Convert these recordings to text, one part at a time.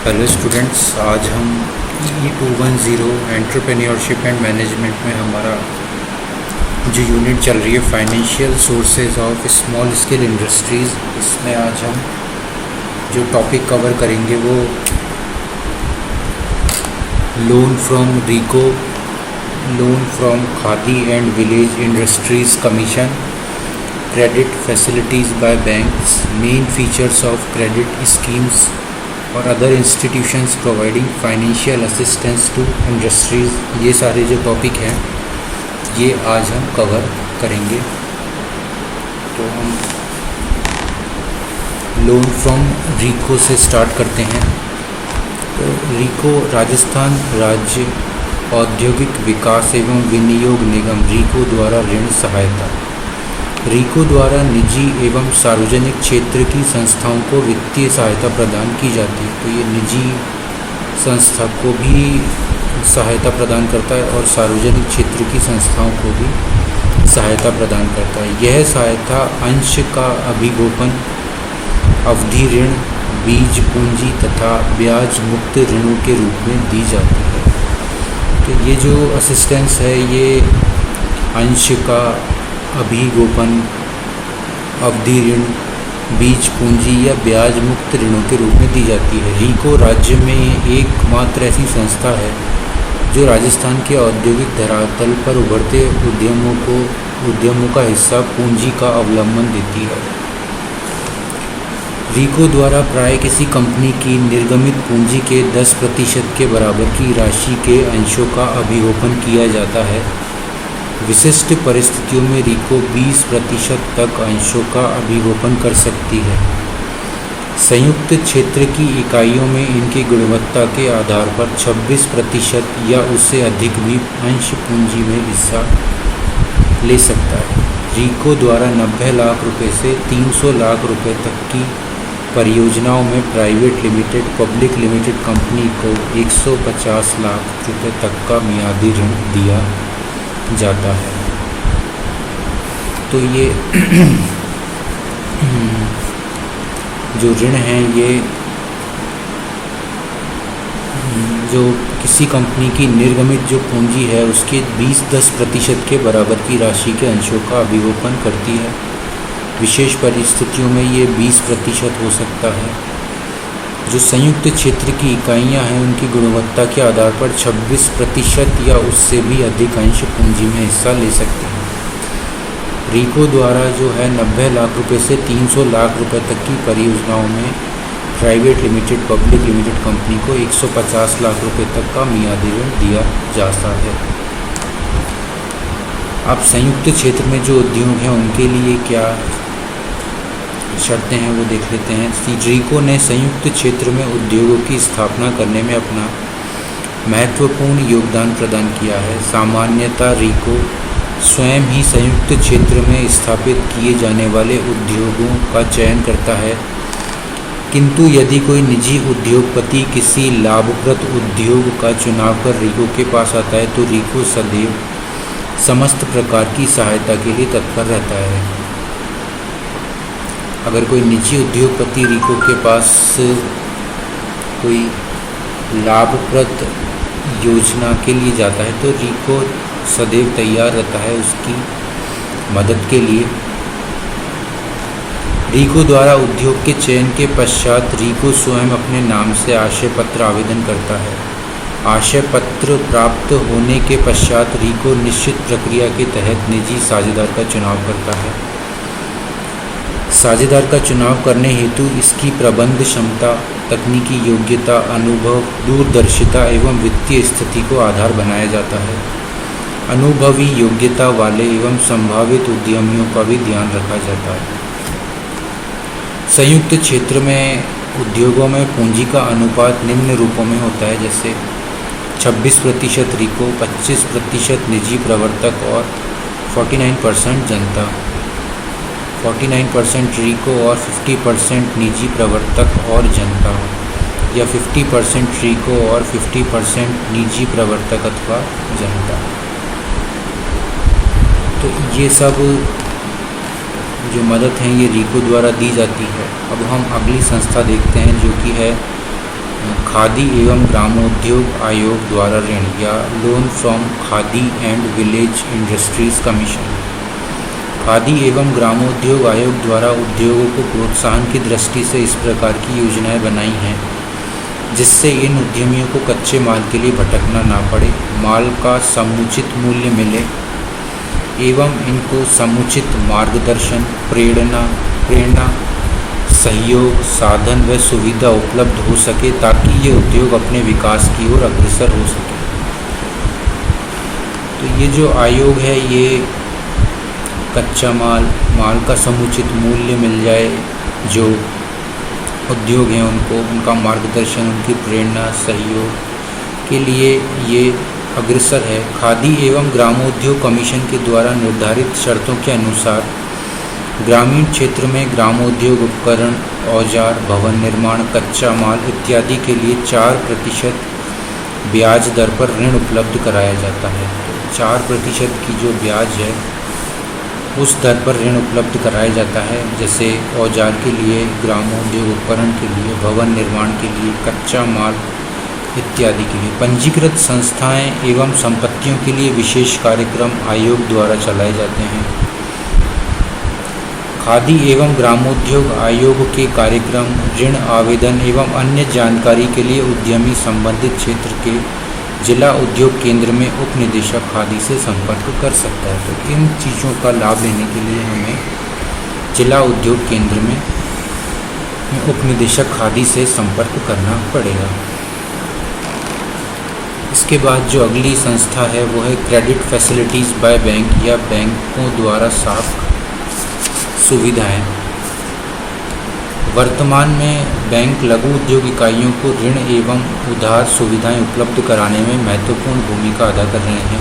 Hello students, आज हम E210 entrepreneurship and management में हमारा जो यूनिट चल रही है financial sources of small scale industries, इसमें आज हम जो टॉपिक कवर करेंगे वो loan from RIICO, loan from Khadi and village industries commission, credit facilities by banks, main features of credit schemes और other institutions providing financial assistance to industries. ये सारे जो टॉपिक हैं ये आज हम कवर करेंगे। तो हम लोन फ्रॉम रिको से स्टार्ट करते हैं। तो रिको राजस्थान राज्य औद्योगिक विकास एवं विनियोग निगम रिको द्वारा ऋण सहायता। रिको द्वारा निजी एवं सार्वजनिक क्षेत्र की संस्थाओं को वित्तीय सहायता प्रदान की जाती है। तो ये निजी संस्था को भी सहायता प्रदान करता है और सार्वजनिक क्षेत्र की संस्थाओं को भी सहायता प्रदान करता है। यह सहायता अंश का अभिगोपन, अवधि ऋण, बीज पूंजी तथा ब्याज मुक्त ऋणों के रूप में दी जाती है। तो ये जो असिस्टेंस है ये अंश का अभिगोपन, अवधि ऋण, बीज पूंजी या ब्याज मुक्त ऋणों के रूप में दी जाती है। रिको राज्य में एकमात्र ऐसी संस्था है जो राजस्थान के औद्योगिक धरातल पर उभरते उद्यमों का हिस्सा पूंजी का अवलंबन देती है। रिको द्वारा प्राय किसी कंपनी की निर्गमित पूंजी के 10% के बराबर की राशि के अंशों का अभिगोपन किया जाता है। विशिष्ट परिस्थितियों में रिको 20% तक अंशों का अभिगोपन कर सकती है। संयुक्त क्षेत्र की इकाइयों में इनकी गुणवत्ता के आधार पर 26% या उससे अधिक भी अंश पूंजी में हिस्सा ले सकता है। रिको द्वारा 90 लाख रुपए से 300 लाख रुपए तक की परियोजनाओं में private limited, public limited company को 150 लाख रुपए तक का मियादी ऋण दिया जाता है। तो ये जो ऋण हैं ये जो किसी कंपनी की निर्गमित जो पूंजी है उसके 20-10% के बराबर की राशि के अंशों का अभिगोपन करती है। विशेष परिस्थितियों में ये 20% हो सकता है। जो संयुक्त क्षेत्र की इकाइयां हैं उनकी गुणवत्ता के आधार पर 26% या उससे भी अधिक अंश पूंजी में हिस्सा ले सकते हैं। रिको द्वारा जो है 90 लाख रुपए से 300 लाख रुपए तक की परियोजनाओं में private limited, public limited company को 150 लाख रुपए तक का मियादी ऋण दिया जाता है। अब संयुक्त क्षेत्र में जो उद्योग हैं उनके लिए क्या शर्तें हैं वो देख लेते हैं। रिको ने संयुक्त क्षेत्र में उद्योगों की स्थापना करने में अपना महत्वपूर्ण योगदान प्रदान किया है। सामान्यतः रिको स्वयं ही संयुक्त क्षेत्र में स्थापित किए जाने वाले उद्योगों का चयन करता है, किंतु यदि कोई निजी उद्योगपति किसी लाभप्रद उद्योग का चुनाव कर रिको के पास आता है तो रिको सदैव समस्त प्रकार की सहायता के लिए तत्पर रहता है। अगर कोई निजी उद्योगपति रिको के पास कोई लाभप्रद योजना के लिए जाता है तो रिको सदैव तैयार रहता है उसकी मदद के लिए। रिको द्वारा उद्योग के चयन के पश्चात रिको स्वयं अपने नाम से आशय पत्र आवेदन करता है। आशय पत्र प्राप्त होने के पश्चात रिको निश्चित प्रक्रिया के तहत निजी साझेदार का चुनाव करता है। साझेदार का चुनाव करने हेतु इसकी प्रबंध क्षमता, तकनीकी योग्यता, अनुभव, दूरदर्शिता एवं वित्तीय स्थिति को आधार बनाया जाता है। अनुभवी योग्यता वाले एवं संभावित उद्यमियों का भी ध्यान रखा जाता है। संयुक्त क्षेत्र में उद्योगों में पूंजी का अनुपात निम्न रूपों में होता है, जैसे 26% रिको, 25% निजी प्रवर्तक और 49% जनता। 49% रिको और 50% निजी प्रवर्तक और जनता, या 50% रिको और 50% निजी प्रवर्तक अथवा जनता। तो ये सब जो मदद है ये रिको द्वारा दी जाती है। अब हम अगली संस्था देखते हैं जो कि है खादी एवं ग्रामोद्योग आयोग द्वारा ऋण या loan from Khadi and village industries commission. Khadi एवं ग्रामोद्योग आयोग द्वारा उद्योगों को प्रोत्साहन की दृष्टि से इस प्रकार की योजनाएं बनाई हैं जिससे इन उद्यमियों को कच्चे माल के लिए भटकना ना पड़े, माल का समुचित मूल्य मिले एवं इनको समुचित मार्गदर्शन, प्रेरणा, सहयोग, साधन व सुविधा उपलब्ध हो सके ताकि ये उद्योग अपने विकास की ओर अग्रसर हो सके। तो ये जो आयोग है ये कच्चा माल का समुचित मूल्य मिल जाए, जो उद्योग हैं उनको उनका मार्गदर्शन, उनकी प्रेरणा, सहयोग के लिए ये अग्रसर है। खादी एवं ग्रामोद्योग कमीशन के द्वारा निर्धारित शर्तों के अनुसार ग्रामीण क्षेत्र में ग्रामोद्योग उपकरण, औजार, भवन निर्माण, कच्चा माल इत्यादि के लिए 4% ब्याज दर पर ऋण उपलब्ध कराया जाता है। 4% की जो ब्याज है उस दर पर ऋण उपलब्ध कराया जाता है। जैसे औजार के लिए, ग्रामोद्योग उपकरण के लिए, भवन निर्माण के लिए, कच्चा माल इत्यादि के लिए। पंजीकृत संस्थाएं एवं संपत्तियों के लिए विशेष कार्यक्रम आयोग द्वारा चलाए जाते हैं। खादी एवं ग्रामोद्योग आयोग के कार्यक्रम, ऋण आवेदन एवं अन्य जानकारी के लिए उद्यमी संबंधित क्षेत्र के जिला उद्योग केंद्र में उप निदेशक खादी से संपर्क कर सकता है। तो इन चीज़ों का लाभ लेने के लिए हमें जिला उद्योग केंद्र में उप निदेशक खादी से संपर्क करना पड़ेगा। इसके बाद जो अगली संस्था है वो है क्रेडिट फैसिलिटीज़ बाय बैंक या बैंकों द्वारा साख सुविधाएं। वर्तमान में बैंक लघु उद्योग इकाइयों को ऋण एवं उधार सुविधाएं उपलब्ध कराने में महत्वपूर्ण भूमिका अदा कर रहे हैं।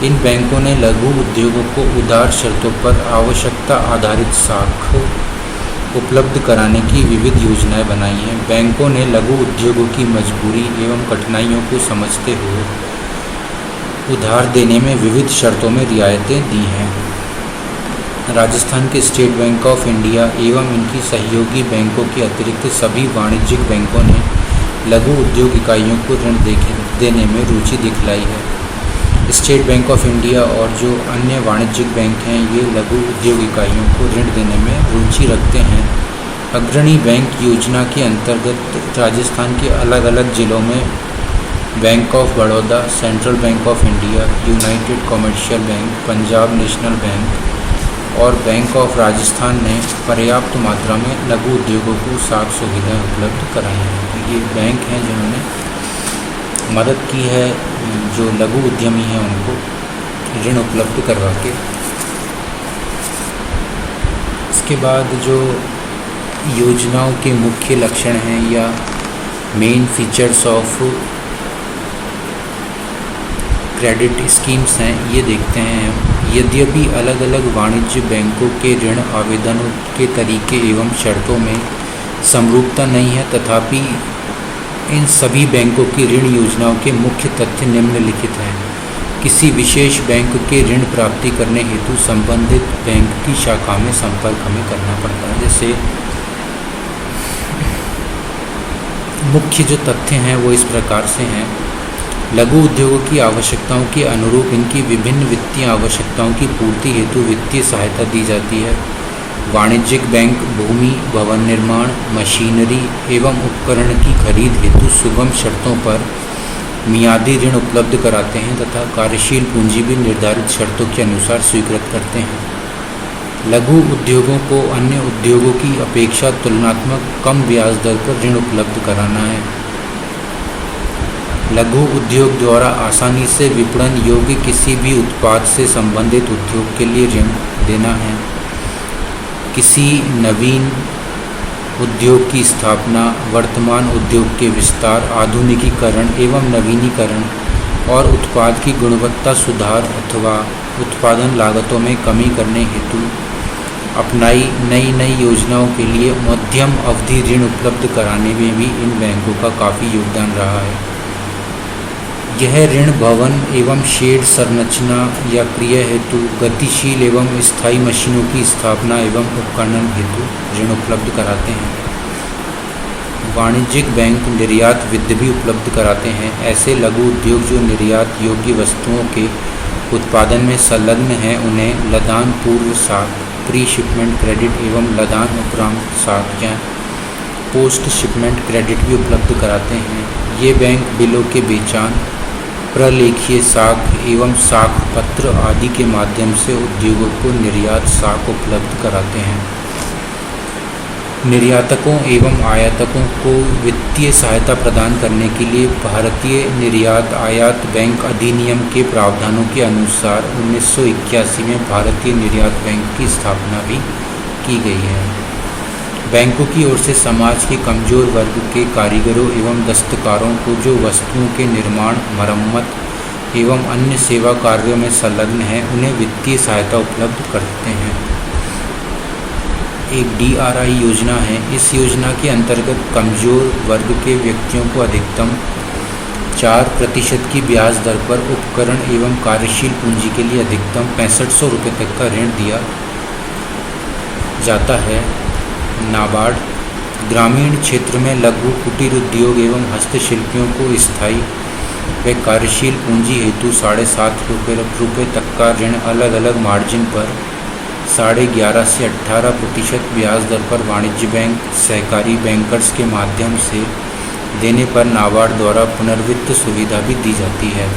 इन बैंकों ने लघु उद्योगों को उधार शर्तों पर आवश्यकता आधारित साख उपलब्ध कराने की विविध योजनाएं बनाई हैं। बैंकों ने लघु उद्योगों की मजबूरी एवं कठिनाइयों को समझते हुए उधार देने में विविध शर्तों में रियायतें दी हैं। राजस्थान के स्टेट बैंक ऑफ इंडिया एवं इनकी सहयोगी बैंकों के अतिरिक्त सभी वाणिज्यिक बैंकों ने लघु उद्योग इकाइयों को ऋण देने में रुचि दिखलाई है। स्टेट बैंक ऑफ इंडिया और जो अन्य वाणिज्यिक बैंक हैं ये लघु उद्योग इकाइयों को ऋण देने में रुचि रखते हैं। अग्रणी बैंक योजना के अंतर्गत राजस्थान के अलग अलग जिलों में bank of Baroda, central bank of India, United commercial bank, Punjab national bank और बैंक ऑफ राजस्थान ने पर्याप्त मात्रा में लघु उद्योगों को साख सुविधाएं उपलब्ध कराई हैं। ये बैंक हैं जिन्होंने मदद की है जो लघु उद्यमी हैं उनको ऋण उपलब्ध करवा के। इसके बाद जो योजनाओं के मुख्य लक्षण हैं या main features of credit schemes हैं ये देखते हैं। यद्यपि अलग अलग वाणिज्य बैंकों के ऋण आवेदनों के तरीके एवं शर्तों में समरूपता नहीं है, तथापि इन सभी बैंकों की ऋण योजनाओं के मुख्य तथ्य निम्नलिखित हैं। किसी विशेष बैंक के ऋण प्राप्ति करने हेतु संबंधित बैंक की शाखा में संपर्क हमें करना पड़ता है। जैसे मुख्य जो तथ्य हैं वो इस प्रकार से हैं। लघु उद्योगों की आवश्यकताओं के अनुरूप इनकी विभिन्न वित्तीय आवश्यकताओं की पूर्ति हेतु वित्तीय सहायता दी जाती है। वाणिज्यिक बैंक भूमि, भवन निर्माण, मशीनरी एवं उपकरण की खरीद हेतु सुगम शर्तों पर मियादी ऋण उपलब्ध कराते हैं तथा कार्यशील पूंजी भी निर्धारित शर्तों के अनुसार स्वीकृत करते हैं। लघु उद्योगों को अन्य उद्योगों की अपेक्षा तुलनात्मक कम ब्याज दर पर ऋण उपलब्ध कराना है। लघु उद्योग द्वारा आसानी से विपणन योग्य किसी भी उत्पाद से संबंधित उद्योग के लिए ऋण देना है। किसी नवीन उद्योग की स्थापना, वर्तमान उद्योग के विस्तार, आधुनिकीकरण एवं नवीनीकरण और उत्पाद की गुणवत्ता सुधार अथवा उत्पादन लागतों में कमी करने हेतु अपनाई नई योजनाओं के लिए मध्यम अवधि ऋण उपलब्ध कराने में भी इन बैंकों का काफ़ी योगदान रहा है। यह ऋण भवन एवं शेड संरचना या क्रिया हेतु, गतिशील एवं स्थायी मशीनों की स्थापना एवं उपकरण हेतु ऋण उपलब्ध कराते हैं। वाणिज्यिक बैंक निर्यात वित्त भी उपलब्ध कराते हैं। ऐसे लघु उद्योग जो निर्यात योग्य वस्तुओं के उत्पादन में संलग्न हैं उन्हें लदान पूर्व साख, प्री शिपमेंट क्रेडिट एवं लदान उपरांत साख या पोस्ट शिपमेंट क्रेडिट भी उपलब्ध कराते हैं। ये बैंक बिलों के बेचान, प्रलेखीय साख एवं साख पत्र आदि के माध्यम से उद्योगों को निर्यात साख उपलब्ध कराते हैं। निर्यातकों एवं आयातकों को वित्तीय सहायता प्रदान करने के लिए भारतीय निर्यात आयात बैंक अधिनियम के प्रावधानों के अनुसार 1981 में भारतीय निर्यात बैंक की स्थापना भी की गई है। बैंकों की ओर से समाज के कमजोर वर्ग के कारीगरों एवं दस्तकारों को जो वस्तुओं के निर्माण, मरम्मत एवं अन्य सेवा कार्यों में संलग्न हैं उन्हें वित्तीय सहायता उपलब्ध करते हैं। एक DRI योजना है। इस योजना के अंतर्गत कमजोर वर्ग के व्यक्तियों को अधिकतम 4% की ब्याज दर पर उपकरण एवं कार्यशील पूंजी के लिए अधिकतम 6500 रुपये तक का ऋण दिया जाता है। नाबार्ड ग्रामीण क्षेत्र में लघु कुटीर उद्योग एवं हस्तशिल्पियों को स्थायी व कार्यशील पूंजी हेतु 7.5 रुपये तक का ऋण अलग अलग मार्जिन पर 11.5 से 18% ब्याज दर पर वाणिज्य बैंक, सहकारी बैंकर्स के माध्यम से देने पर नाबार्ड द्वारा पुनर्वित्त सुविधा भी दी जाती है।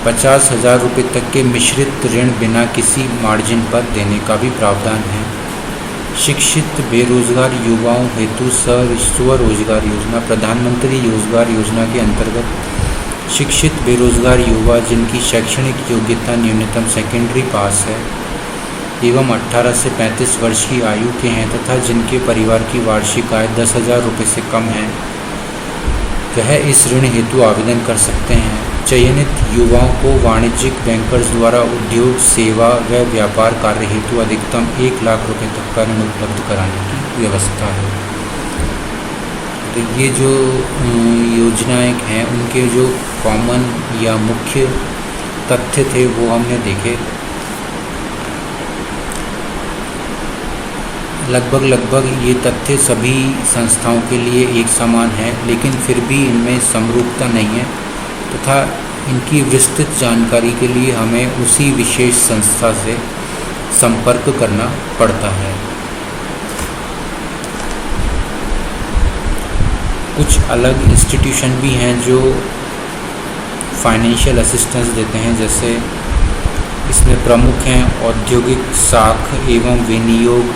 50,000 रुपये तक के मिश्रित ऋण बिना किसी मार्जिन पर देने का भी प्रावधान है। शिक्षित बेरोजगार युवाओं हेतु स्वरोजगार योजना। प्रधानमंत्री रोजगार योजना के अंतर्गत शिक्षित बेरोजगार युवा जिनकी शैक्षणिक योग्यता न्यूनतम सेकेंडरी पास है एवं 18 से 35 वर्ष की आयु के हैं तथा जिनके परिवार की वार्षिक आय 10,000 रुपये से कम है, वह इस ऋण हेतु आवेदन कर सकते हैं। चयनित युवाओं को वाणिज्यिक बैंकर्स द्वारा उद्योग, सेवा व व्यापार कार्य हेतु अधिकतम 1 लाख रुपये तक का ऋण उपलब्ध कराने की व्यवस्था है। तो ये जो योजनाएं हैं उनके जो कॉमन या मुख्य तथ्य थे वो हमने देखे। लगभग ये तथ्य सभी संस्थाओं के लिए एक समान है, लेकिन फिर भी इनमें समरूपता नहीं है तथा इनकी विस्तृत जानकारी के लिए हमें उसी विशेष संस्था से संपर्क करना पड़ता है। कुछ अलग इंस्टीट्यूशन भी हैं जो फाइनेंशियल असिस्टेंस देते हैं, जैसे इसमें प्रमुख हैं औद्योगिक साख एवं विनियोग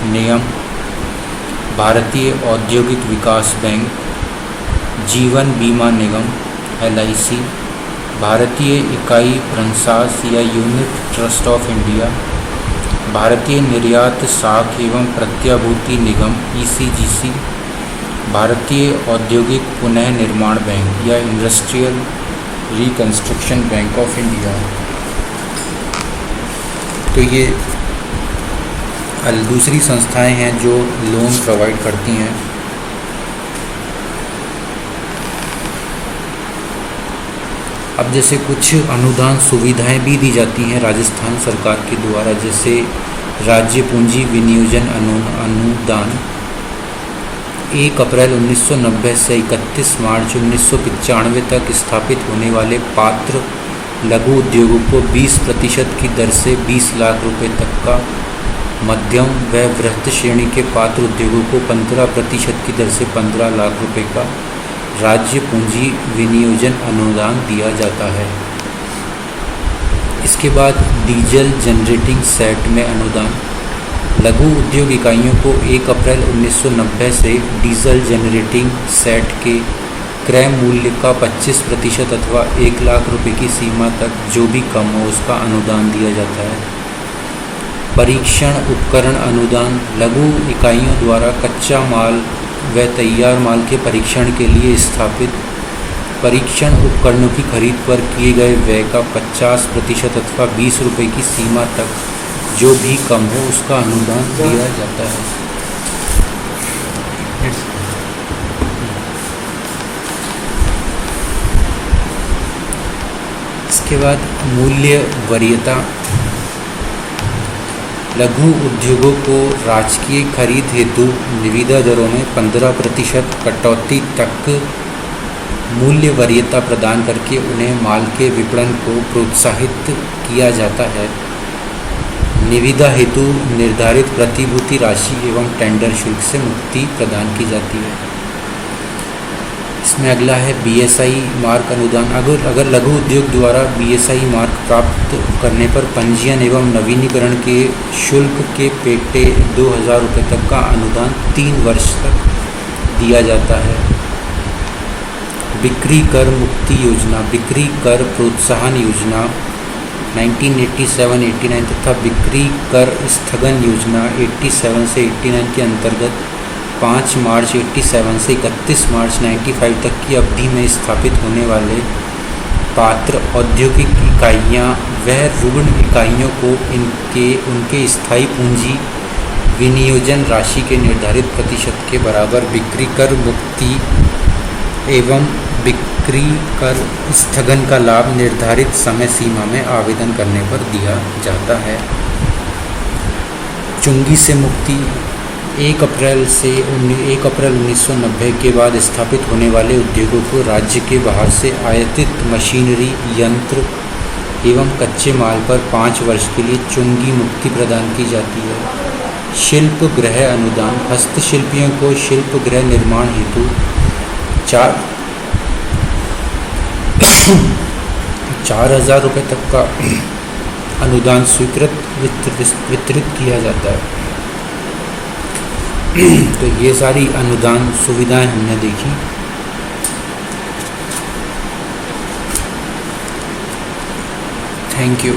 निगम, भारतीय औद्योगिक विकास बैंक, जीवन बीमा निगम LIC, भारतीय इकाई प्रंसास या यूनिट ट्रस्ट ऑफ इंडिया, भारतीय निर्यात साख एवं प्रत्याभूति निगम ECGC, भारतीय औद्योगिक पुनः निर्माण बैंक या industrial reconstruction bank of India. तो ये दूसरी संस्थाएं हैं जो लोन प्रोवाइड करती हैं। अब जैसे कुछ अनुदान सुविधाएं भी दी जाती हैं राजस्थान सरकार के द्वारा, जैसे राज्य पूंजी विनियोजन अनुदान 1 अप्रैल 1990 से 31 मार्च 1995 तक स्थापित होने वाले पात्र लघु उद्योगों को 20% की दर से 20 लाख रुपए तक का, मध्यम व वृहत श्रेणी के पात्र उद्योगों को 15% की दर से 15 लाख रुपए का राज्य पूंजी विनियोजन अनुदान दिया जाता है। इसके बाद डीजल जनरेटिंग सेट में अनुदान। लघु उद्योग इकाइयों को 1 अप्रैल 1990 से डीजल जनरेटिंग सेट के क्रय मूल्य का 25% अथवा 1 लाख रुपए की सीमा तक जो भी कम हो उसका अनुदान दिया जाता है। परीक्षण उपकरण अनुदान। लघु इकाइयों द्वारा कच्चा माल व तैयार माल के परीक्षण के लिए स्थापित परीक्षण उपकरणों की खरीद पर किए गए व्यय का 50% अथवा 20 रुपये की सीमा तक जो भी कम हो उसका अनुदान दिया जाता है। इसके बाद मूल्य वरीयता। लघु उद्योगों को राजकीय खरीद हेतु निविदा दरों में 15% कटौती तक मूल्य वरीयता प्रदान करके उन्हें माल के विपणन को प्रोत्साहित किया जाता है। निविदा हेतु निर्धारित प्रतिभूति राशि एवं टेंडर शुल्क से मुक्ति प्रदान की जाती है। इसमें अगला है बीएसआई मार्क अनुदान। अगर लघु उद्योग द्वारा बीएसआई मार्क प्राप्त करने पर पंजीयन एवं नवीनीकरण के शुल्क के पेटे 2000 रुपये तक का अनुदान 3 वर्ष तक दिया जाता है। बिक्री कर मुक्ति योजना, बिक्री कर प्रोत्साहन योजना 1987-89 तथा बिक्री कर स्थगन योजना 87 से 89 के अंतर्गत 5 मार्च 87 से 31 मार्च 95 तक की अवधि में स्थापित होने वाले पात्र औद्योगिक इकाइयां व ऋण इकाइयों को उनके स्थायी पूंजी विनियोजन राशि के निर्धारित प्रतिशत के बराबर बिक्री कर मुक्ति एवं बिक्री कर स्थगन का लाभ निर्धारित समय सीमा में आवेदन करने पर दिया जाता है। चुंगी से मुक्ति 1 अप्रैल 1990 के बाद स्थापित होने वाले उद्योगों को राज्य के बाहर से आयातित मशीनरी, यंत्र एवं कच्चे माल पर 5 वर्ष के लिए चुंगी मुक्ति प्रदान की जाती है। शिल्प गृह अनुदान, हस्तशिल्पियों को शिल्प गृह निर्माण हेतु 4,000 रुपये तक का अनुदान वितरित किया जाता है। तो ये सारी अनुदान सुविधाएं हमने देखी। Thank you.